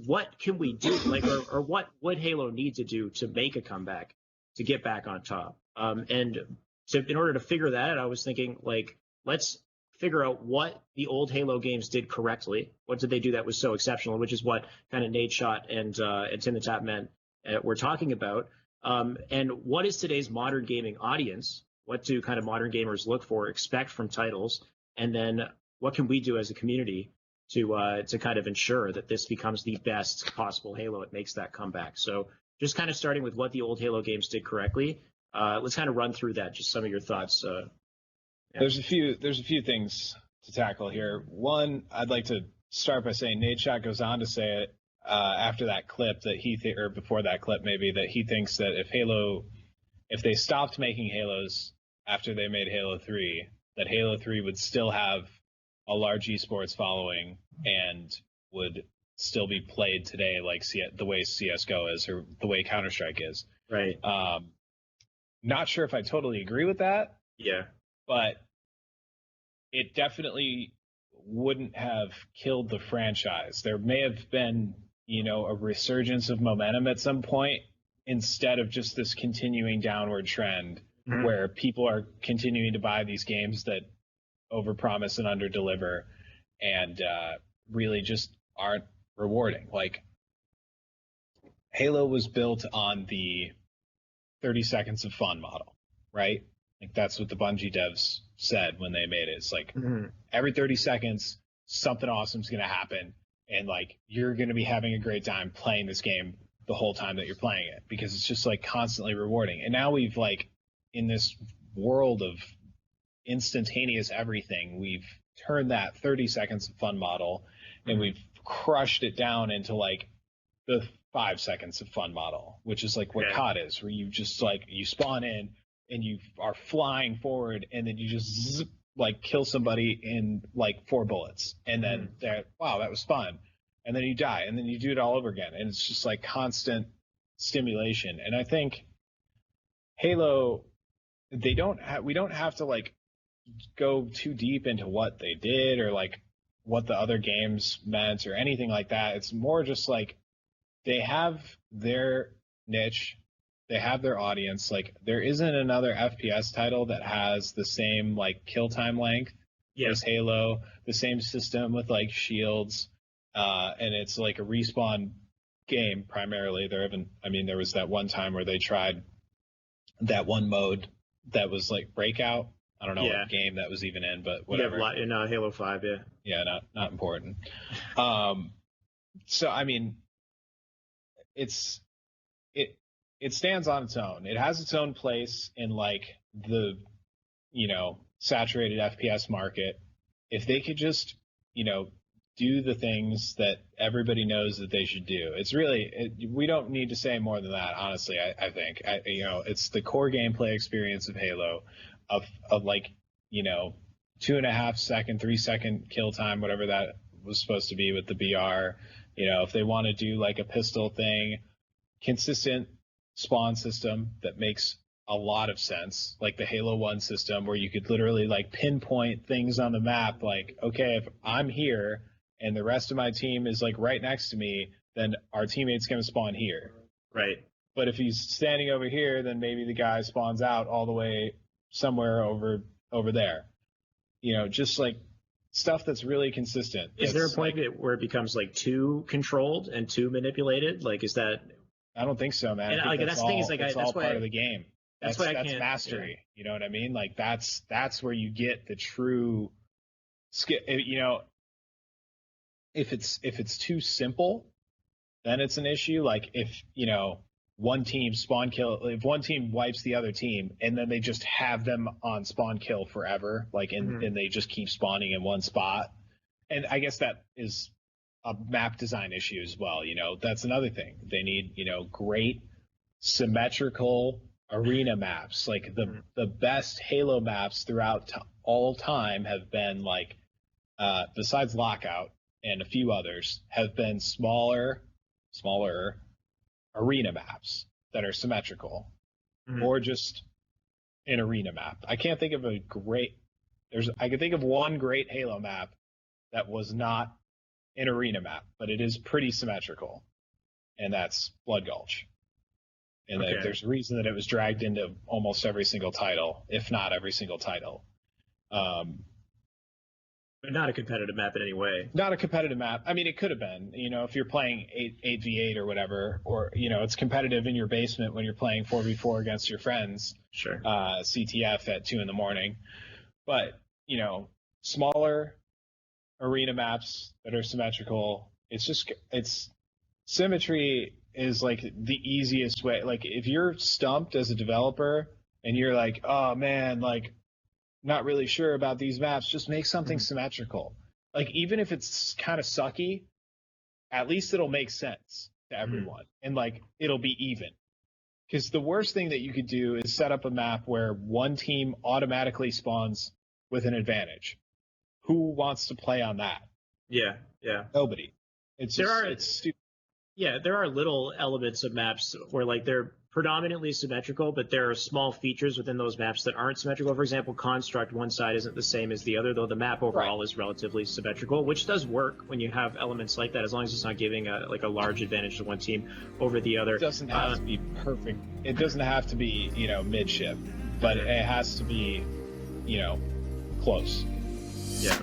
what can we do, like, or what would Halo need to do to make a comeback, to get back on top? And so in order to figure that out, I was thinking, like, let's figure out what the old Halo games did correctly. What did they do that was so exceptional, which is what kind of Nadeshot and Tim the Tapman were talking about. And what is today's modern gaming audience? What do kind of modern gamers look for, expect from titles? And then what can we do as a community to kind of ensure that this becomes the best possible Halo? It makes that comeback. So just kind of starting with what the old Halo games did correctly. Let's kind of run through that. Just some of your thoughts. Yeah. There's a few things to tackle here. One, I'd like to start by saying Nadeshot goes on to say it after that clip that or before that clip maybe, that he thinks that if they stopped making Halos after they made Halo 3, that Halo 3 would still have a large esports following and would still be played today like the way CSGO is, or the way Counter-Strike is. Right. Not sure if I totally agree with that. Yeah. But it definitely wouldn't have killed the franchise. There may have been, a resurgence of momentum at some point, instead of just this continuing downward trend where people are continuing to buy these games that overpromise and underdeliver and really just aren't rewarding. Like, Halo was built on the 30 seconds of fun model, right? Like, that's what the Bungie devs said when they made it. It's like every 30 seconds, something awesome's going to happen. And like, you're going to be having a great time playing this game the whole time that you're playing it, because it's just like constantly rewarding. And now we've, like, in this world of instantaneous everything, we've turned that 30 seconds of fun model and we've crushed it down into like the 5 seconds of fun model, which is like what COD is, where you just like, you spawn in and you are flying forward and then you just like kill somebody in like 4 bullets. And then wow, that was fun. And then you die and then you do it all over again. And it's just like constant stimulation. And I think Halo, we don't have to like go too deep into what they did or like what the other games meant or anything like that. It's more just like, they have their niche, they have their audience. Like, there isn't another FPS title that has the same like kill time length as Halo, the same system with like shields, and it's like a respawn game primarily. There was that one time where they tried that one mode that was like Breakout. I don't know what game that was even in, but whatever. Yeah, in Halo 5, yeah. Yeah, not important. So I mean, it stands on its own. It has its own place in like the saturated FPS market. If they could just do the things that everybody knows that they should do, it's really we don't need to say more than that. Honestly, I think it's the core gameplay experience of Halo, of like 2.5 second, 3 second kill time, whatever that was supposed to be with the BR. If they want to do like a pistol thing, consistent spawn system that makes a lot of sense, like the Halo 1 system where you could literally like pinpoint things on the map, like, okay, if I'm here and the rest of my team is like right next to me, then our teammate's going to spawn here. Right. But if he's standing over here, then maybe the guy spawns out all the way somewhere over there. Just like stuff that's really consistent. Is there a point where it becomes like too controlled and too manipulated? Like, is that? I don't think so, man. And like, that's the thing, is like, that's all part of the game. That's mastery. Yeah. You know what I mean? Like, that's where you get the true skill. If it's too simple, then it's an issue. Like, if one team spawn kill, if one team wipes the other team and then they just have them on spawn kill forever, like, and they just keep spawning in one spot. And I guess that is a map design issue as well. That's another thing. They need, great symmetrical arena maps. Like, the best Halo maps throughout all time have been like, besides Lockout and a few others, have been smaller arena maps that are symmetrical, or just an arena map. I can't think of I can think of one great Halo map that was not an arena map, but it is pretty symmetrical, and that's Blood Gulch. And Okay. there's a reason that it was dragged into almost every single title, if not every single title. But not a competitive map in any way. Not a competitive map. I mean, it could have been, if you're playing 8v8 or whatever, or, it's competitive in your basement when you're playing 4v4 against your friends. Sure. CTF at 2 a.m. But, smaller arena maps that are symmetrical, it's symmetry is like the easiest way. Like, if you're stumped as a developer and you're like, oh man, like, not really sure about these maps, just make something symmetrical. Like, even if it's kind of sucky, at least it'll make sense to everyone, and like it'll be even. Because the worst thing that you could do is set up a map where one team automatically spawns with an advantage. Who wants to play on that? Yeah. Nobody. It's stupid. Yeah, there are little elements of maps where like they're predominantly symmetrical, but there are small features within those maps that aren't symmetrical. For example, construct, one side isn't the same as the other, though the map overall is relatively symmetrical, which does work when you have elements like that, as long as it's not giving a large advantage to one team over the other. It doesn't have to be perfect. It doesn't have to be, midship, but it has to be, close. Yeah.